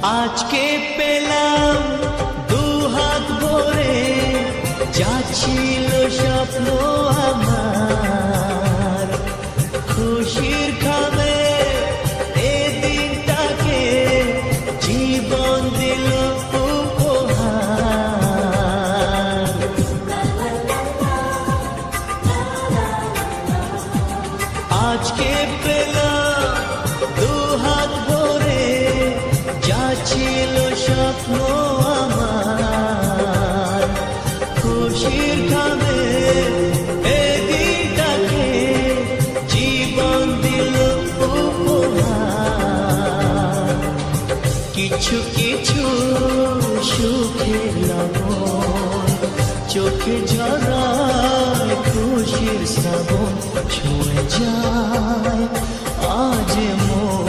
আজকে পেলাম দু হাত ভরে, যা ছিল স্বপ্ন আমার, খুশির খাবে এ দিনটাকে জীবন দিল উপহার। আজকে পেলাম দু হাত ভরে, যা ছিল স্বপ্ন আমার, খুশির খাবে এ দিনটাকে জীবন দিল উপহার। কিছু কিছু সুখের লবণ চোখে ঝরায় খুশির শ্রাবণ, ছুঁয়ে যায় আজ মন।